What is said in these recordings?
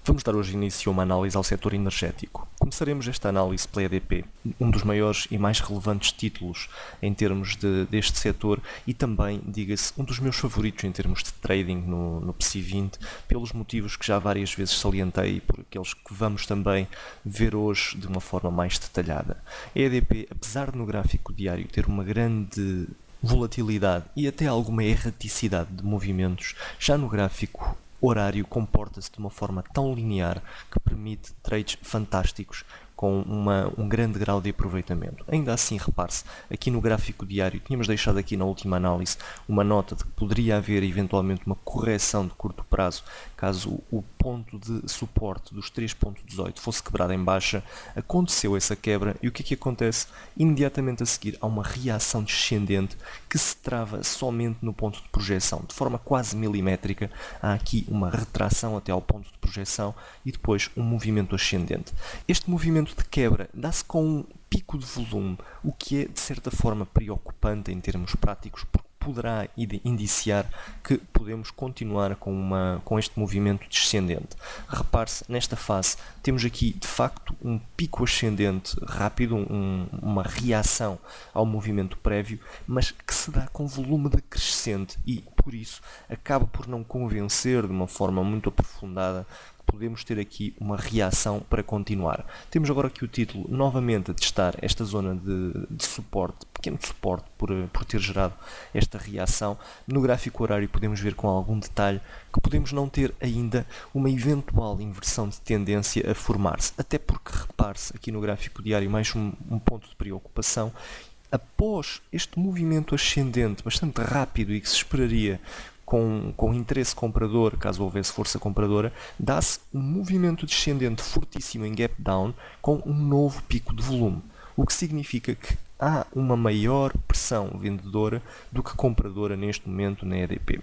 Vamos dar hoje início a uma análise ao setor energético. Começaremos esta análise pela EDP, um dos maiores e mais relevantes títulos em termos deste setor e também, diga-se, um dos meus favoritos em termos de trading no PSI20, pelos motivos que já várias vezes salientei e por aqueles que vamos também ver hoje de uma forma mais detalhada. A EDP, apesar de no gráfico diário ter uma grande volatilidade e até alguma erraticidade de movimentos, já no gráfico horário comporta-se de uma forma tão linear que permite trades fantásticos com um grande grau de aproveitamento. Ainda assim, repare-se, aqui no gráfico diário, tínhamos deixado aqui na última análise uma nota de que poderia haver eventualmente uma correção de curto prazo, caso o ponto de suporte dos 3.18 fosse quebrado em baixa. Aconteceu essa quebra e o que acontece? Imediatamente a seguir há uma reação descendente que se trava somente no ponto de projeção, de forma quase milimétrica. Há aqui uma retração até ao ponto de projeção e depois um movimento ascendente. Este movimento de quebra dá-se com um pico de volume, o que é de certa forma preocupante em termos práticos, porque poderá indiciar que podemos continuar com este movimento descendente. Repare-se, nesta fase temos aqui de facto um pico ascendente rápido, uma reação ao movimento prévio, mas que se dá com volume decrescente e por isso acaba por não convencer de uma forma muito aprofundada. Podemos ter aqui uma reação para continuar. Temos agora aqui o título novamente a testar esta zona de suporte, pequeno suporte por ter gerado esta reação. No gráfico horário podemos ver com algum detalhe que podemos não ter ainda uma eventual inversão de tendência a formar-se, até porque repare-se aqui no gráfico diário mais um ponto de preocupação. Após este movimento ascendente bastante rápido e que se esperaria com interesse comprador, caso houvesse força compradora, dá-se um movimento descendente fortíssimo em gap down com um novo pico de volume, o que significa que há uma maior pressão vendedora do que compradora neste momento na EDP.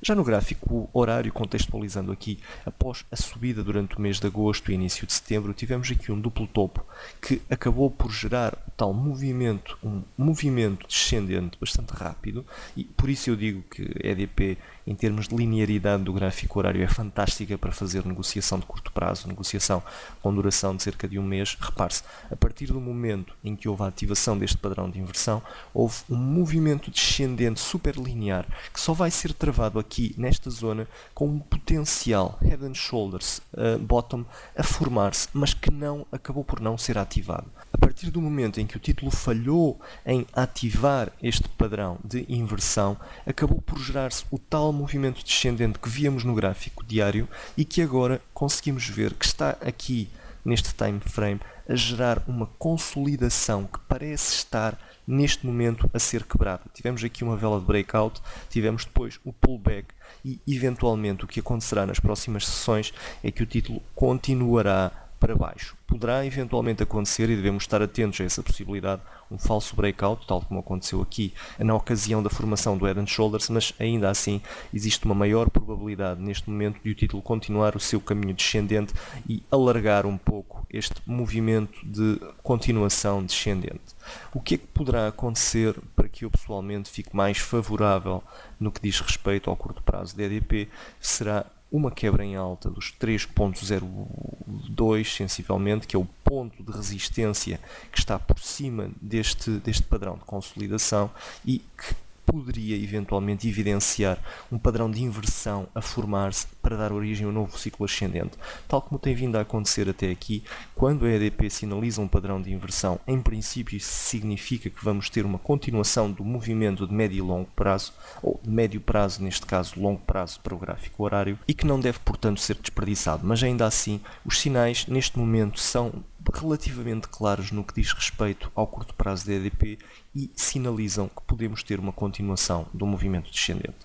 Já no gráfico horário, contextualizando aqui, após a subida durante o mês de agosto e início de setembro, tivemos aqui um duplo topo que acabou por gerar tal movimento, um movimento descendente bastante rápido e por isso eu digo que a EDP, em termos de linearidade do gráfico horário, é fantástica para fazer negociação de curto prazo, negociação com duração de cerca de um mês. Repare-se, a partir do momento em que houve a ativação deste padrão de inversão, houve um movimento descendente super linear que só vai ser travado aqui nesta zona com um potencial Head and Shoulders bottom a formar-se, mas que acabou por não ser ativado. A partir do momento em que o título falhou em ativar este padrão de inversão, acabou por gerar-se o tal movimento descendente que víamos no gráfico diário e que agora conseguimos ver que está aqui neste time frame a gerar uma consolidação que parece estar neste momento a ser quebrada. Tivemos aqui uma vela de breakout, tivemos depois o pullback e eventualmente o que acontecerá nas próximas sessões é que o título continuará para baixo. Poderá eventualmente acontecer, e devemos estar atentos a essa possibilidade, um falso breakout, tal como aconteceu aqui na ocasião da formação do Head and Shoulders, mas ainda assim existe uma maior probabilidade neste momento de o título continuar o seu caminho descendente e alargar um pouco este movimento de continuação descendente. O que é que poderá acontecer para que eu pessoalmente fique mais favorável no que diz respeito ao curto prazo da EDP? Será uma quebra em alta dos 3.02, sensivelmente, que é o ponto de resistência que está por cima deste padrão de consolidação e que poderia eventualmente evidenciar um padrão de inversão a formar-se para dar origem a um novo ciclo ascendente. Tal como tem vindo a acontecer até aqui, quando a EDP sinaliza um padrão de inversão, em princípio isso significa que vamos ter uma continuação do movimento de médio e longo prazo, ou de médio prazo, neste caso longo prazo para o gráfico horário, e que não deve, portanto, ser desperdiçado. Mas ainda assim, os sinais neste momento são relativamente claros no que diz respeito ao curto prazo da EDP e sinalizam que podemos ter uma continuação do movimento descendente.